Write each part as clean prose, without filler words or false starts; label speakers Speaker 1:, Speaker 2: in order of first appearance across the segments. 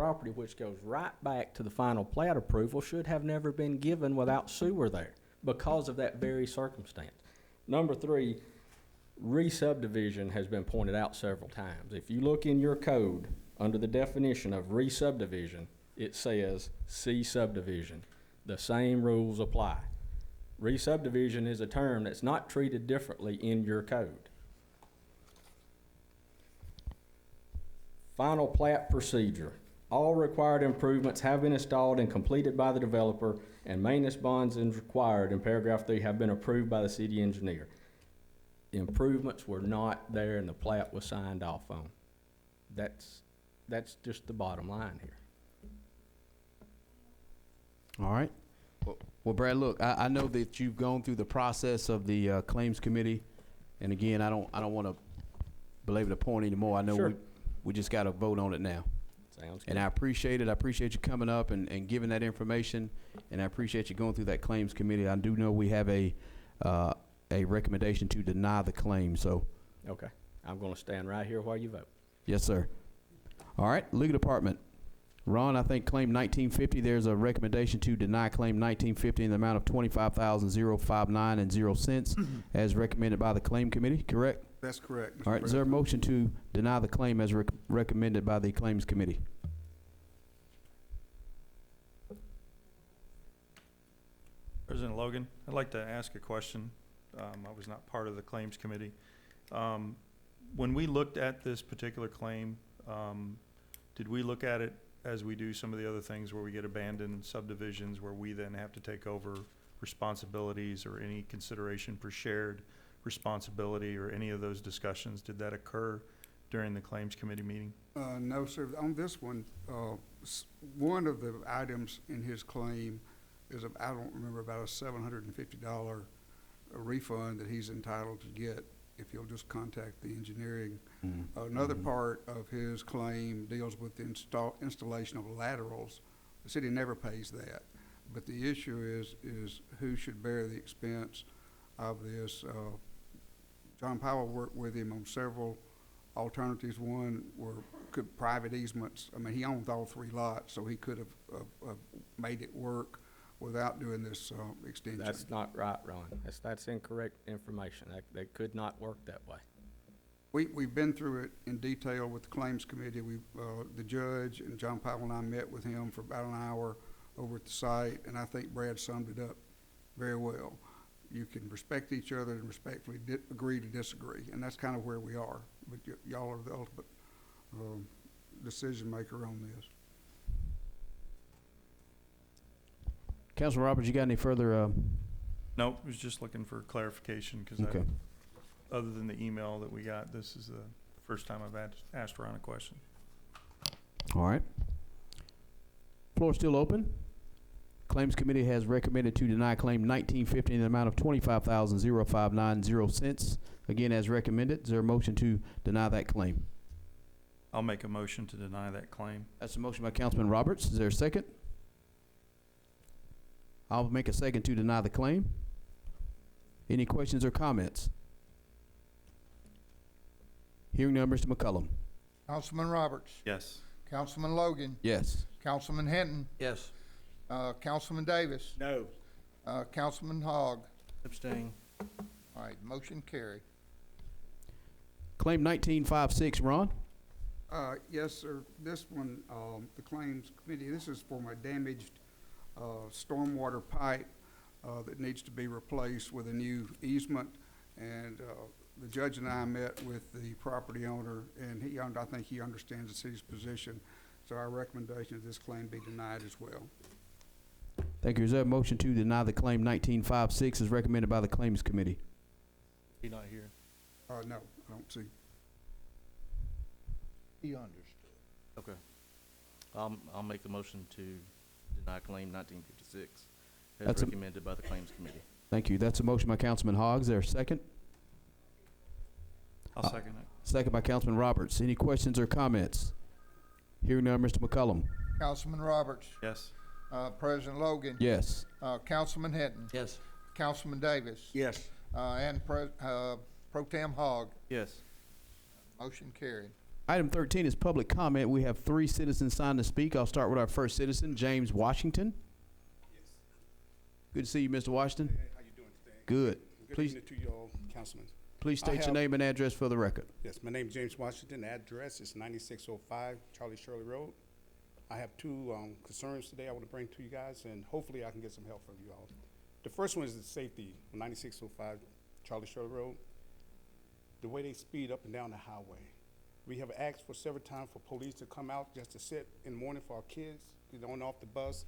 Speaker 1: property, which goes right back to the final plat approval, should have never been given without sewer there because of that very circumstance. Number three, re-subdivision has been pointed out several times. If you look in your code, under the definition of re-subdivision, it says C subdivision. The same rules apply. Re-subdivision is a term that's not treated differently in your code. Final plat procedure. All required improvements have been installed and completed by the developer, and maintenance bonds as required in paragraph 3 have been approved by the city engineer. The improvements were not there and the plat was signed off on. That's just the bottom line here.
Speaker 2: All right. Well, Brad, look, I know that you've gone through the process of the claims committee, and again, I don't want to belabor the point anymore. I know
Speaker 1: Sure.
Speaker 2: we just got to vote on it now.
Speaker 1: Sounds good.
Speaker 2: And I appreciate it. I appreciate you coming up and giving that information, and I appreciate you going through that claims committee. I do know we have a recommendation to deny the claim, so.
Speaker 1: Okay. I'm going to stand right here while you vote.
Speaker 2: Yes, sir. All right, legal department. Ron, I think claim 1950, there's a recommendation to deny claim 1950 in the amount of $25,059 and 0 cents as recommended by the claim committee, correct?
Speaker 3: That's correct, Mr.
Speaker 2: All right, is there a motion to deny the claim as recommended by the claims committee?
Speaker 4: President Logan, I'd like to ask a question. I was not part of the claims committee. When we looked at this particular claim, did we look at it as we do some of the other things where we get abandoned subdivisions where we then have to take over responsibilities or any consideration for shared responsibility or any of those discussions? Did that occur during the claims committee meeting?
Speaker 3: No, sir. On this one, one of the items in his claim is, I don't remember, about a $750 refund that he's entitled to get if he'll just contact the engineering. Another part of his claim deals with the installation of laterals. The city never pays that. But the issue is who should bear the expense of this. John Powell worked with him on several alternatives. One were private easements. I mean, he owned all 3 lots, so he could have made it work without doing this extension.
Speaker 1: That's not right, Ron. That's incorrect information. That could not work that way.
Speaker 3: We've been through it in detail with the claims committee. The judge and John Powell and I met with him for about an hour over at the site, and I think Brad summed it up very well. You can respect each other and respectfully agree to disagree, and that's kind of where we are. But y'all are the ultimate decision maker on this.
Speaker 2: Councilman Roberts, you got any further?
Speaker 4: Nope, I was just looking for clarification because
Speaker 2: Okay.
Speaker 4: other than the email that we got, this is the first time I've asked Ron a question.
Speaker 2: All right. Floor is still open. Claims committee has recommended to deny claim 1950 in the amount of $25,059 and 0 cents. Again, as recommended. Is there a motion to deny that claim?
Speaker 4: I'll make a motion to deny that claim.
Speaker 2: That's a motion by Councilman Roberts. Is there a second? I'll make a second to deny the claim. Any questions or comments? Hearing none, Mr. McCullum.
Speaker 5: Councilman Roberts.
Speaker 4: Yes.
Speaker 5: Councilman Logan.
Speaker 2: Yes.
Speaker 5: Councilman Hinton.
Speaker 6: Yes.
Speaker 5: Councilman Davis.
Speaker 6: No.
Speaker 5: Councilman Hogg.
Speaker 6: Abstain.
Speaker 5: All right, motion carried.
Speaker 2: Claim 1956, Ron.
Speaker 3: Yes, sir. This one, the claims committee, this is for my damaged stormwater pipe that needs to be replaced with a new easement. And the judge and I met with the property owner, and I think he understands the city's position. So our recommendation is this claim be denied as well.
Speaker 2: Thank you. Is there a motion to deny the claim 1956 as recommended by the claims committee?
Speaker 4: He not here.
Speaker 3: No, I don't see.
Speaker 5: He understood.
Speaker 6: Okay. I'll make the motion to deny claim 1956 as
Speaker 2: That's
Speaker 6: recommended by the claims committee.
Speaker 2: Thank you. That's a motion by Councilman Hogg. Is there a second?
Speaker 4: I'll second it.
Speaker 2: Second by Councilman Roberts. Any questions or comments? Hearing none, Mr. McCullum.
Speaker 5: Councilman Roberts.
Speaker 4: Yes.
Speaker 5: President Logan.
Speaker 2: Yes.
Speaker 5: Councilman Hinton.
Speaker 6: Yes.
Speaker 5: Councilman Davis.
Speaker 6: Yes.
Speaker 5: And Pro Tem Hogg.
Speaker 6: Yes.
Speaker 5: Motion carried.
Speaker 2: Item 13 is public comment. We have 3 citizens signed to speak. I'll start with our first citizen, James Washington.
Speaker 7: Yes.
Speaker 2: Good to see you, Mr. Washington.
Speaker 7: Hey, how you doing today?
Speaker 2: Good.
Speaker 7: Good
Speaker 2: Please-
Speaker 7: evening to you all, councilmen.
Speaker 2: Please
Speaker 7: I
Speaker 2: state your
Speaker 7: have-
Speaker 2: name and address for the record.
Speaker 7: Yes, my name is James Washington. The address is 9605 Charlie Shirley Road. I have 2 concerns today I want to bring to you guys, and hopefully I can get some help from you all. The first one is the safety on 9605 Charlie Shirley Road. The way they speed up and down the highway. We have asked for several times for police to come out just to sit in the morning for our kids, get on and off the bus,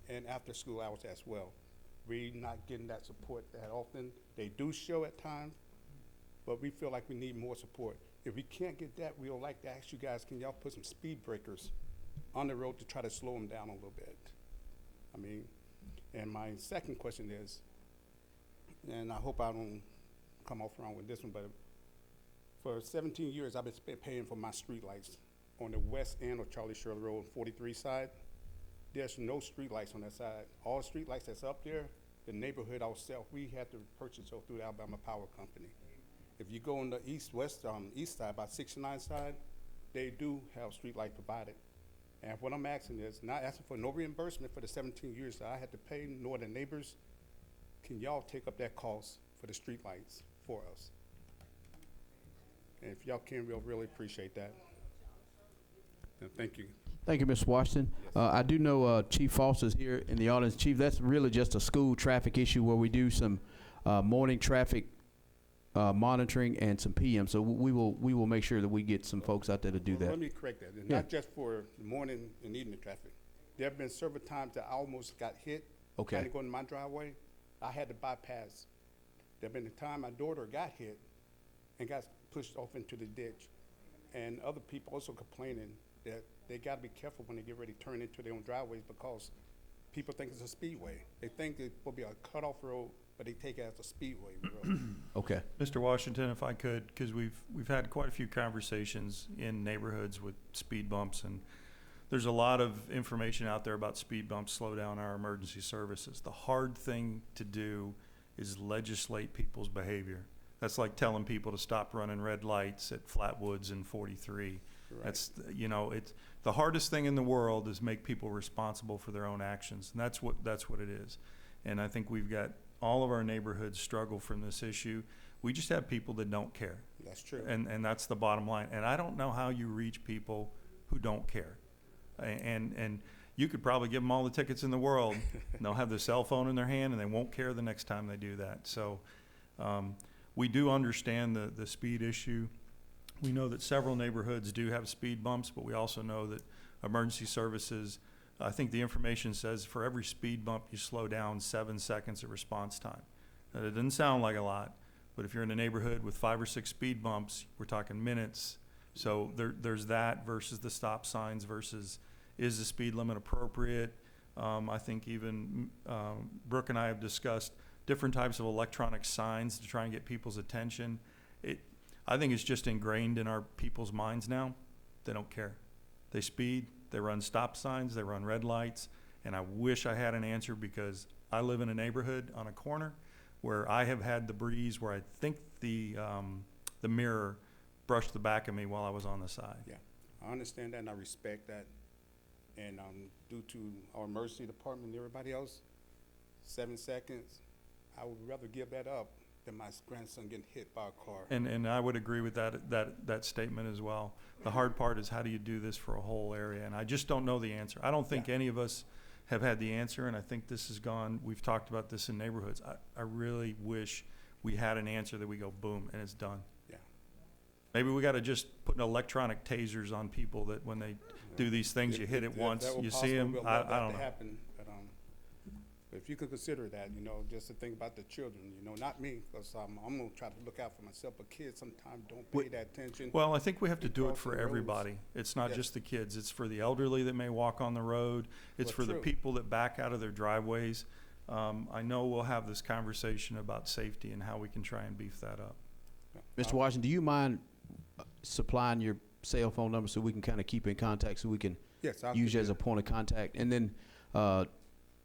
Speaker 7: and after school hours as well. We're not getting that support that often. They do show at times, but we feel like we need more support. If we can't get that, we would like to ask you guys, can y'all put some speed breakers on the road to try to slow them down a little bit? I mean, and my second question is, and I hope I don't come off wrong with this one, but for 17 years, I've been paying for my streetlights on the west end of Charlie Shirley Road, 43 side. There's no streetlights on that side. All the streetlights that's up there, the neighborhood ourselves, we had to purchase those through the Alabama Power Company. If you go on the east side, about 69 side, they do have streetlight provided. And what I'm asking is, not asking for no reimbursement for the 17 years that I had to pay, nor the neighbors. Can y'all take up that cost for the streetlights for us? And if y'all can, we'll really appreciate that. And thank you.
Speaker 2: Thank you, Mr. Washington. I do know Chief Foster's here in the audience. Chief, that's really just a school traffic issue where we do some morning traffic monitoring and some PM. So we will make sure that we get some folks out there to do
Speaker 7: Well,
Speaker 2: that.
Speaker 7: let me correct that. It's
Speaker 2: Yeah.
Speaker 7: not just for the morning and evening traffic. There have been several times that I almost got hit.
Speaker 2: Okay.
Speaker 7: Trying to go in my driveway. I had to bypass. There have been a time my daughter got hit and got pushed off into the ditch. And other people also complaining that they got to be careful when they get ready to turn into their own driveways because people think it's a speedway. They think it will be a cutoff road, but they take it as a speedway road.
Speaker 2: Okay.
Speaker 4: Mr. Washington, if I could, because we've had quite a few conversations in neighborhoods with speed bumps, and there's a lot of information out there about speed bumps slow down our emergency services. The hard thing to do is legislate people's behavior. That's like telling people to stop running red lights at Flatwoods and 43.
Speaker 7: Right.
Speaker 4: That's, it's the hardest thing in the world is make people responsible for their own actions, and that's what it is. And I think we've got all of our neighborhoods struggle from this issue. We just have people that don't care,
Speaker 7: That's true.
Speaker 4: and that's the bottom line. And I don't know how you reach people who don't care. And you could probably give them all the tickets in the world, and they'll have their cell phone in their hand, and they won't care the next time they do that. So we do understand the speed issue. We know that several neighborhoods do have speed bumps, but we also know that emergency services, I think the information says for every speed bump, you slow down 7 seconds of response time. Now, that doesn't sound like a lot, but if you're in a neighborhood with 5 or 6 speed bumps, we're talking minutes. So there's that versus the stop signs versus is the speed limit appropriate? I think even Brooke and I have discussed different types of electronic signs to try and get people's attention. I think it's just ingrained in our people's minds now. They don't care. They speed, they run stop signs, they run red lights, and I wish I had an answer because I live in a neighborhood on a corner where I have had the breeze where I think the mirror brushed the back of me while I was on the side.
Speaker 7: Yeah, I understand that and I respect that. And due to our emergency department and everybody else, 7 seconds, I would rather give that up than my grandson getting hit by a car.
Speaker 4: And I would agree with that statement as well. The hard part is how do you do this for a whole area? And I just don't know the answer. I don't think any of us have had the answer, and I think this has gone, we've talked about this in neighborhoods. I really wish we had an answer that we go boom and it's done.
Speaker 7: Yeah.
Speaker 4: Maybe we got to just put electronic tasers on people that when they do these things, you hit it
Speaker 7: If
Speaker 4: once,
Speaker 7: that were
Speaker 4: you see
Speaker 7: possible,
Speaker 4: them.
Speaker 7: we'd
Speaker 4: I
Speaker 7: love that
Speaker 4: don't
Speaker 7: to
Speaker 4: know.
Speaker 7: happen, but if you could consider that, just to think about the children, not me, because I'm gonna try to look out for myself, but kids sometimes don't pay that attention.
Speaker 4: Well, I think we have to do it
Speaker 7: Crossing
Speaker 4: for
Speaker 7: roads.
Speaker 4: everybody. It's not
Speaker 7: Yes.
Speaker 4: just the kids. It's for the elderly that may walk on the road. It's
Speaker 7: Well,
Speaker 4: for the
Speaker 7: true.
Speaker 4: people that back out of their driveways. I know we'll have this conversation about safety and how we can try and beef that up.
Speaker 2: Mr. Washington, do you mind supplying your cell phone number so we can kind of keep in contact so we can
Speaker 7: Yes, I'll
Speaker 2: use you
Speaker 7: do
Speaker 2: as a
Speaker 7: that.
Speaker 2: point of contact? And then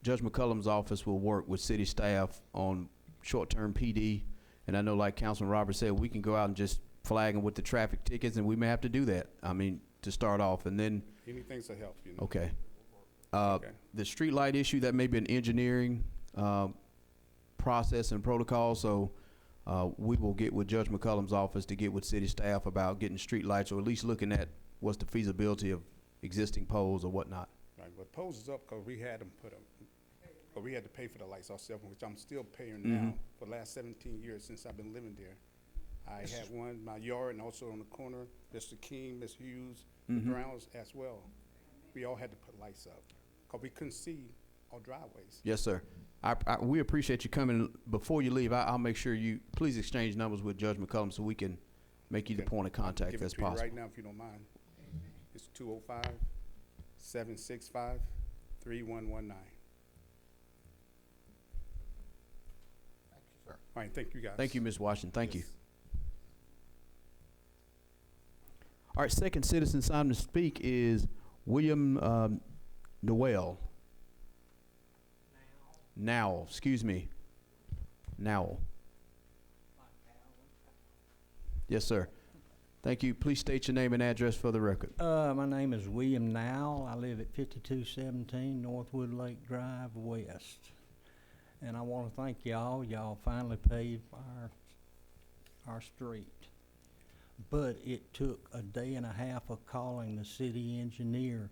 Speaker 2: Judge McCullum's office will work with city staff on short-term PD. And I know, like Councilman Roberts said, we can go out and just flagging with the traffic tickets, and we may have to do that. I mean, to start off, and then,
Speaker 7: Anything's to help, you know?
Speaker 2: okay.
Speaker 7: Okay.
Speaker 2: The street light issue, that may be an engineering, process and protocol, so, we will get with Judge McCullum's office to get with city staff about getting street lights, or at least looking at what's the feasibility of existing poles or whatnot.
Speaker 7: Right, but poles is up because we had them put up, but we had to pay for the lights ourselves, which I'm still paying now for the last 17 years since I've been living there. I had one in my yard and also on the corner, Mr. King, Ms. Hughes, the Browns as well. We all had to put lights up because we couldn't see our driveways.
Speaker 2: Yes, sir. We appreciate you coming. Before you leave, I'll make sure you, please exchange numbers with Judge McCullum so we can make you the
Speaker 7: Okay.
Speaker 2: point of contact
Speaker 7: Give
Speaker 2: if that's
Speaker 7: it to you
Speaker 2: possible.
Speaker 7: right now if you don't mind. It's 205-765-3119.
Speaker 5: Thank you, sir.
Speaker 7: All right, thank you guys.
Speaker 2: Thank you, Ms. Washington. Thank you.
Speaker 7: Yes.
Speaker 2: All right, second citizen signed to speak is William Noel. Now, excuse me. Now. Yes, sir. Thank you. Please state your name and address for the record.
Speaker 8: My name is William Nowell. I live at 5217 Northwood Lake Drive West. And I want to thank y'all. Y'all finally paved our street. But it took a day and a half of calling the city engineer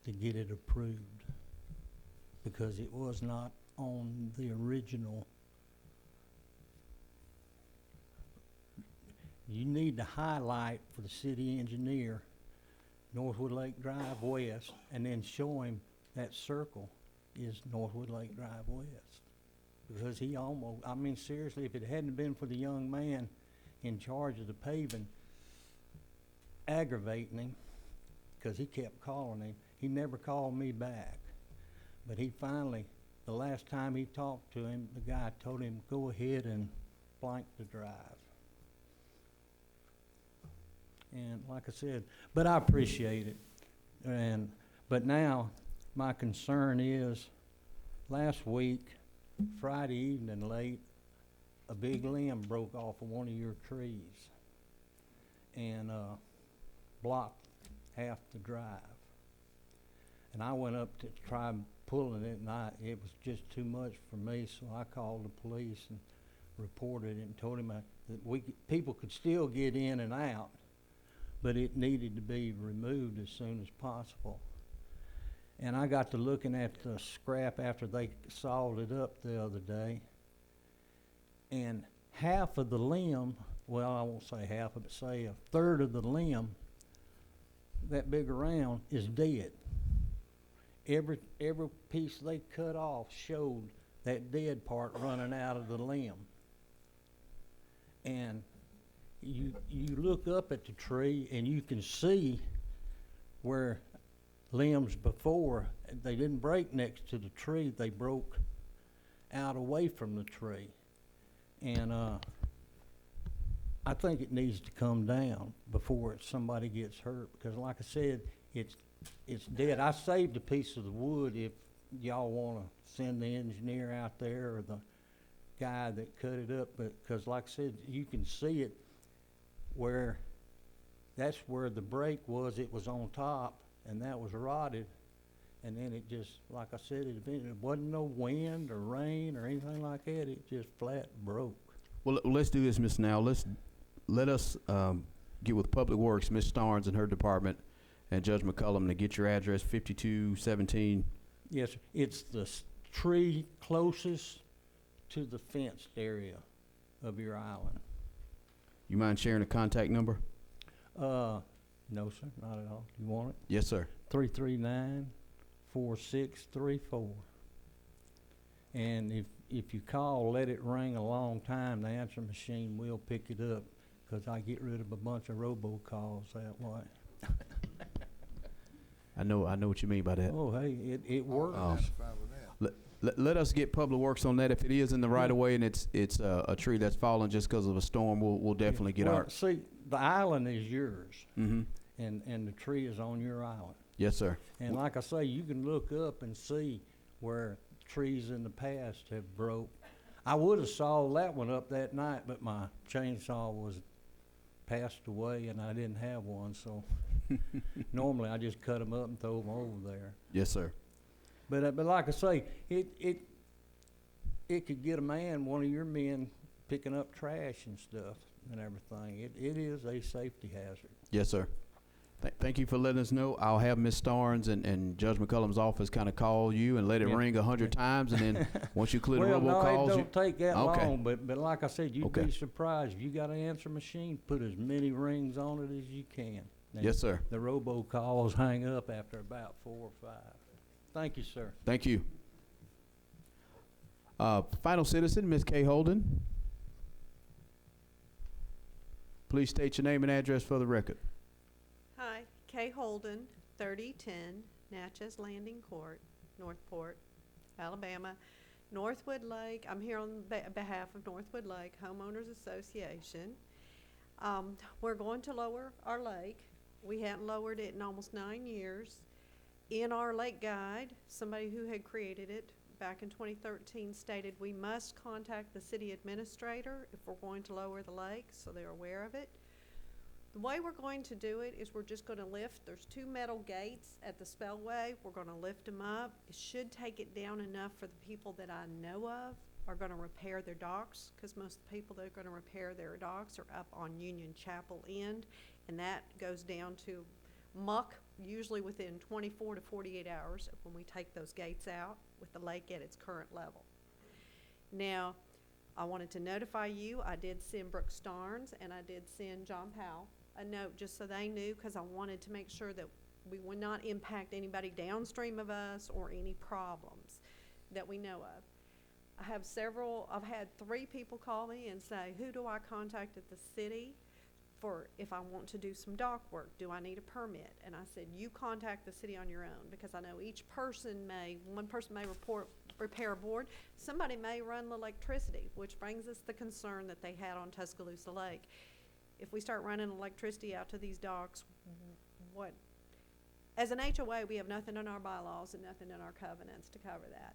Speaker 8: to get it approved, because it was not on the original. You need to highlight for the city engineer Northwood Lake Drive West, and then show him that circle is Northwood Lake Drive West. Because he almost, I mean, seriously, if it hadn't been for the young man in charge of the paving aggravating him, because he kept calling him, he never called me back. But he finally, the last time he talked to him, the guy told him, go ahead and blank the drive. And like I said, but I appreciate it. But now, my concern is, last week, Friday evening late, a big limb broke off of one of your trees and blocked half the drive. And I went up to try pulling it, and it was just too much for me, so I called the police and reported it and told him that people could still get in and out, but it needed to be removed as soon as possible. And I got to looking at the scrap after they sawed it up the other day, and half of the limb, well, I won't say half of it, say a third of the limb, that big around, is dead. Every piece they cut off showed that dead part running out of the limb. And you look up at the tree and you can see where limbs before, they didn't break next to the tree, they broke out away from the tree. And I think it needs to come down before somebody gets hurt, because like I said, it's dead. I saved a piece of the wood if y'all want to send the engineer out there or the guy that cut it up, but because like I said, you can see it where that's where the break was. It was on top, and that was rotted, and then it just, like I said, it wasn't no wind or rain or anything like that. It just flat broke.
Speaker 2: Well, let's do this, Ms. Now. Let us get with Public Works, Ms. Starnes and her department, and Judge McCullum to get your address, 5217.
Speaker 8: Yes, sir. It's the tree closest to the fenced area of your island.
Speaker 2: You mind sharing a contact number?
Speaker 8: No, sir, not at all. You want it?
Speaker 2: Yes, sir.
Speaker 8: 339-4634. And if you call, let it ring a long time. The answer machine will pick it up, because I get rid of a bunch of robocalls that way.
Speaker 2: I know what you mean by that.
Speaker 8: Oh, hey, it works.
Speaker 5: Satisfied with that.
Speaker 2: Let us get Public Works on that. If it is in the right of way and it's a tree that's fallen just because of a storm, we'll definitely get
Speaker 8: Well,
Speaker 2: our.
Speaker 8: see, the island is yours,
Speaker 2: Mm-hmm.
Speaker 8: and the tree is on your island.
Speaker 2: Yes, sir.
Speaker 8: And like I say, you can look up and see where trees in the past have broke. I would have sawed that one up that night, but my chainsaw was passed away and I didn't have one, so normally I just cut them up and throw them over there.
Speaker 2: Yes, sir.
Speaker 8: But like I say, it could get a man, one of your men, picking up trash and stuff and everything. It is a safety hazard.
Speaker 2: Yes, sir. Thank you for letting us know. I'll have Ms. Starnes and Judge McCullum's office kind of call you and let it
Speaker 8: Yeah.
Speaker 2: ring 100 times, and then once you clear the
Speaker 8: Well, no,
Speaker 2: robocalls,
Speaker 8: it
Speaker 2: you,
Speaker 8: don't take that
Speaker 2: Okay.
Speaker 8: long, but like I said, you'd
Speaker 2: Okay.
Speaker 8: be surprised. If you got an answer machine, put as many rings on it as you can. And
Speaker 2: yes, sir.
Speaker 8: the robocalls hang up after about 4 or 5. Thank you, sir.
Speaker 2: Thank you. Final citizen, Ms. Kay Holden. Please state your name and address for the record.
Speaker 9: Hi, Kay Holden, 3010 Natchez Landing Court, Northport, Alabama. Northwood Lake, I'm here on behalf of Northwood Lake Homeowners Association. We're going to lower our lake. We hadn't lowered it in almost 9 years. In our lake guide, somebody who had created it back in 2013 stated we must contact the city administrator if we're going to lower the lake, so they're aware of it. The way we're going to do it is we're just going to lift, there's 2 metal gates at the spellway. We're going to lift them up. It should take it down enough for the people that I know of are going to repair their docks, because most of the people that are going to repair their docks are up on Union Chapel End, and that goes down to muck usually within 24 to 48 hours when we take those gates out with the lake at its current level. Now, I wanted to notify you, I did send Brooke Starnes and I did send John Powell a note just so they knew, because I wanted to make sure that we would not impact anybody downstream of us or any problems that we know of. I've had 3 people call me and say, who do I contact at the city for if I want to do some dock work? Do I need a permit? And I said, you contact the city on your own, because I know each person one person may repair a board, somebody may run the electricity, which brings us the concern that they had on Tuscaloosa Lake. If we start running electricity out to these docks, as an HOA, we have nothing in our bylaws and nothing in our covenants to cover that.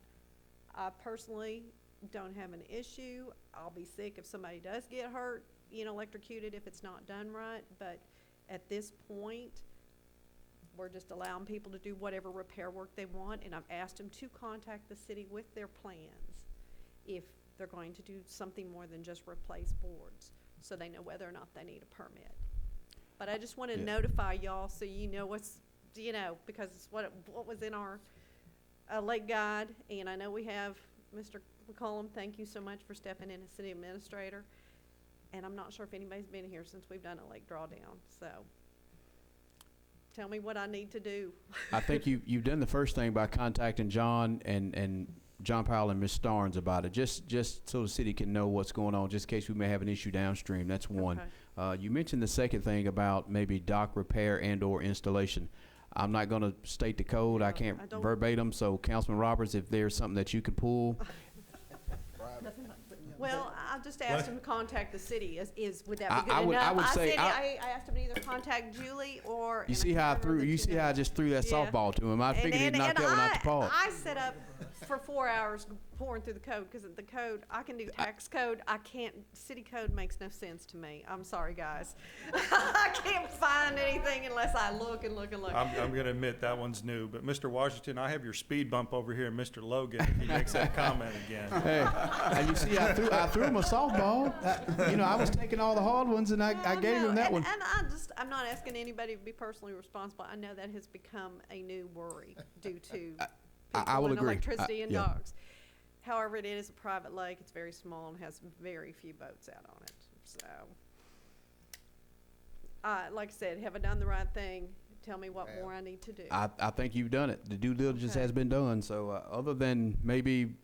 Speaker 9: I personally don't have an issue. I'll be sick if somebody does get hurt, electrocuted if it's not done right, but at this point, we're just allowing people to do whatever repair work they want, and I've asked them to contact the city with their plans if they're going to do something more than just replace boards, so they know whether or not they need a permit. But I just want to notify y'all so you know what's, because it's what was in our lake guide, and I know we have Mr. McCollum, thank you so much for stepping in as city administrator. And I'm not sure if anybody's been here since we've done a lake drawdown, so tell me what I need to do.
Speaker 2: I think you've done the first thing by contacting John and John Powell and Ms. Starnes about it, just so the city can know what's going on, just in case we may have an issue downstream. That's one.
Speaker 9: Okay.
Speaker 2: You mentioned the second thing about maybe dock repair and/or installation. I'm not going to state the code. I can't verbatim. So, Councilman Roberts, if there's something that you could pull.
Speaker 9: Well, I just asked him to contact the city. Would that be good
Speaker 2: I
Speaker 9: enough?
Speaker 2: would say
Speaker 9: I asked him to either contact Julie or.
Speaker 2: You see how I just threw that
Speaker 9: Yeah.
Speaker 2: softball to him. I figured he'd knock that one out the park.
Speaker 9: I set up for 4 hours pouring through the code, because the code, I can do tax code. I can't, city code makes no sense to me. I'm sorry, guys. I can't find anything unless I look and look and look.
Speaker 4: I'm going to admit that one's new, but Mr. Washington, I have your speed bump over here, Mr. Logan, if he makes that comment again.
Speaker 2: Hey, and you see, I threw him a softball. I was taking all the hard ones, and I gave him that one.
Speaker 9: And I'm not asking anybody to be personally responsible. I know that has become a new worry due to
Speaker 2: I will
Speaker 9: and
Speaker 2: agree.
Speaker 9: electricity and
Speaker 2: Yeah.
Speaker 9: dogs. However, it is a private lake. It's very small and has very few boats out on it. So, like I said, have I done the right thing? Tell me what more I need to do.
Speaker 2: I think you've done it. The due diligence
Speaker 9: Okay.
Speaker 2: has been done. So other than maybe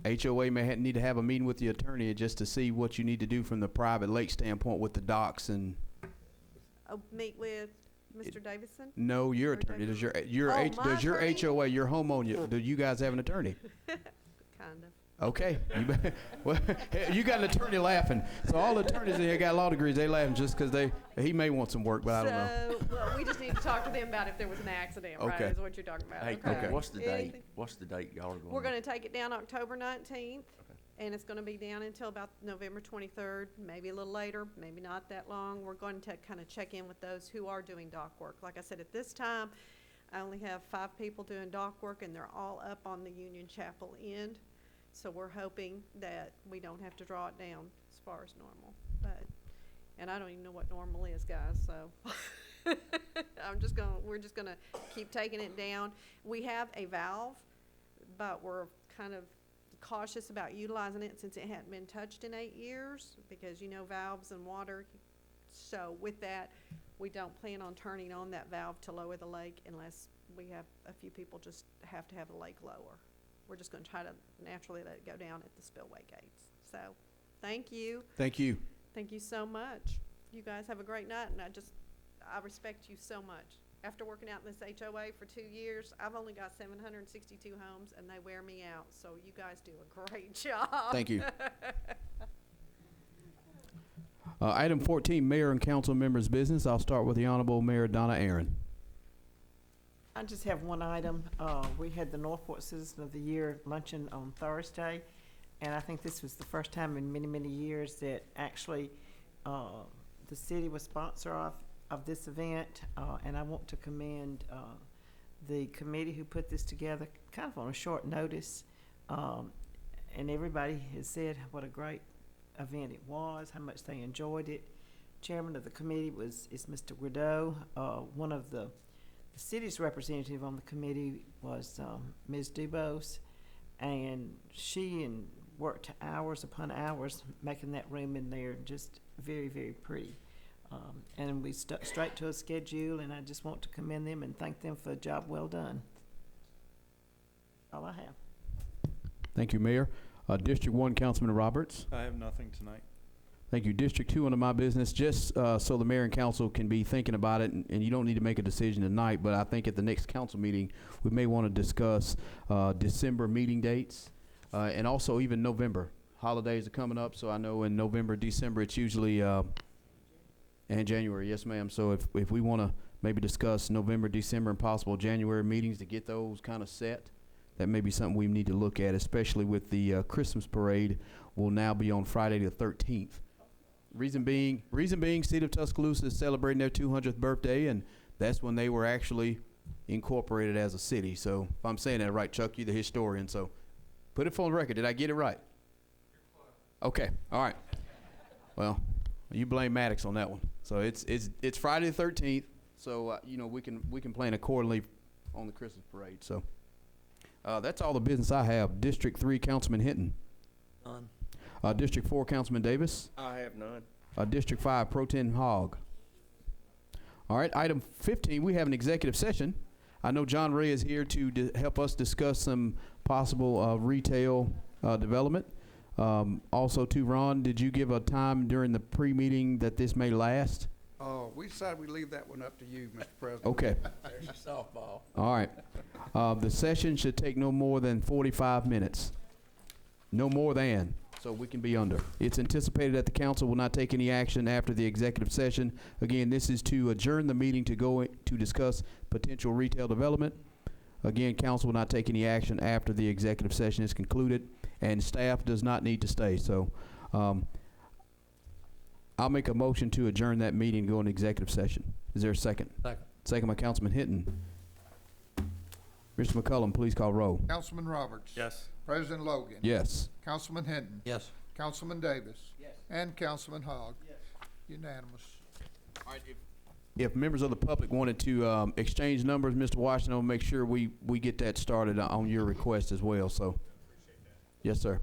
Speaker 2: HOA may need to have a meeting with the attorney just to see what you need to do from the private lake standpoint with the docks and.
Speaker 9: Meet with Mr. Davidson?
Speaker 2: No, your
Speaker 9: Or
Speaker 2: attorney. Does
Speaker 9: David?
Speaker 2: your
Speaker 9: Oh, my
Speaker 2: does your
Speaker 9: attorney?
Speaker 2: HOA, your homeowner, do you guys have an attorney?
Speaker 9: Kind of.
Speaker 2: Okay. Well, you got an attorney laughing. So all attorneys in here got law degrees. They laughing just because he may want some work, but I don't know.
Speaker 9: So, well, we just need to talk to them about if there was an accident, right,
Speaker 2: Okay.
Speaker 9: is what you're talking about.
Speaker 6: Hey,
Speaker 9: Okay.
Speaker 6: what's the date?
Speaker 9: Anything?
Speaker 6: What's the date y'all are going?
Speaker 9: We're gonna take it down October 19th. and it's gonna be down until about November 23rd, maybe a little later, maybe not that long. We're going to kind of check in with those who are doing dock work. Like I said, at this time, I only have 5 people doing dock work, and they're all up on the Union Chapel end. So we're hoping that we don't have to draw it down as far as normal. And I don't even know what normal is, guys, so we're just gonna keep taking it down. We have a valve, but we're kind of cautious about utilizing it since it hadn't been touched in 8 years, because you know valves and water. So with that, we don't plan on turning on that valve to lower the lake unless we have a few people just have to have the lake lower. We're just gonna try to naturally let it go down at the spillway gates. So, thank you.
Speaker 2: Thank you.
Speaker 9: Thank you so much. You guys have a great night, and I respect you so much. After working out in this HOA for 2 years, I've only got 762 homes, and they wear me out. So you guys do a great job.
Speaker 2: Thank you. Item 14, Mayor and Council Members' Business. I'll start with the Honorable Mayor Donna Aaron.
Speaker 10: I just have one item. We had the Northport Citizen of the Year luncheon on Thursday, and I think this was the first time in many, many years that actually the city was sponsor of this event, and I want to commend the committee who put this together kind of on a short notice, and everybody has said what a great event it was, how much they enjoyed it. Chairman of the committee is Mr. Guido. One of the city's representative on the committee was Ms. Dubose, and she worked hours upon hours making that room in there just very, very pretty. And we stuck straight to a schedule, and I just want to commend them and thank them for a job well done. All I have.
Speaker 2: Thank you, Mayor. District 1, Councilman Roberts.
Speaker 4: I have nothing tonight.
Speaker 2: Thank you. District 2, under my business, just so the mayor and council can be thinking about it, and you don't need to make a decision tonight, but I think at the next council meeting, we may want to discuss December meeting dates, and also even November. Holidays are coming up, so I know in November, December, it's usually, and January, yes ma'am. So if we want to maybe discuss November, December, and possible January meetings to get those kind of set, that may be something we need to look at, especially with the Christmas parade will now be on Friday the 13th. Reason being, City of Tuscaloosa is celebrating their 200th birthday, and that's when they were actually incorporated as a city. So if I'm saying that right, Chuck, you're the historian, so put it on the record. Did I get it right? Okay, all right. Well, you blame Maddox on that one. So it's Friday the 13th, so you know we can plan accordingly on the Christmas parade. So that's all the business I have. District 3, Councilman Hinton.
Speaker 6: None.
Speaker 2: District 4, Councilman Davis.
Speaker 6: I have none.
Speaker 2: District 5, Pro Tem Hogg. All right, item 15, we have an executive session. I know John Ray is here to help us discuss some possible retail development. Also, too, Ron, did you give a time during the pre-meeting that this may last?
Speaker 3: We decided we'd leave that one up to you, Mr. President.
Speaker 2: Okay.
Speaker 5: There's your softball.
Speaker 2: All right. The session should take no more than 45 minutes. No more than. So we can be under. It's anticipated that the council will not take any action after the executive session. Again, this is to adjourn the meeting to go to discuss potential retail development. Again, council will not take any action after the executive session is concluded, and staff does not need to stay. So I'll make a motion to adjourn that meeting and go into executive session. Is there a second?
Speaker 5: Second.
Speaker 2: Second by Councilman Hinton. Mr. McCullum, please call roll.
Speaker 5: Councilman Roberts.
Speaker 4: Yes.
Speaker 5: President Logan.
Speaker 2: Yes.
Speaker 5: Councilman Hinton.
Speaker 6: Yes.
Speaker 5: Councilman Davis. Yes. And Councilman Hogg. Yes. Unanimous.
Speaker 2: All right, if members of the public wanted to exchange numbers, Mr. Washington will make sure we get that started on your request as well. So, yes, sir.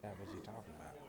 Speaker 5: What was he talking about?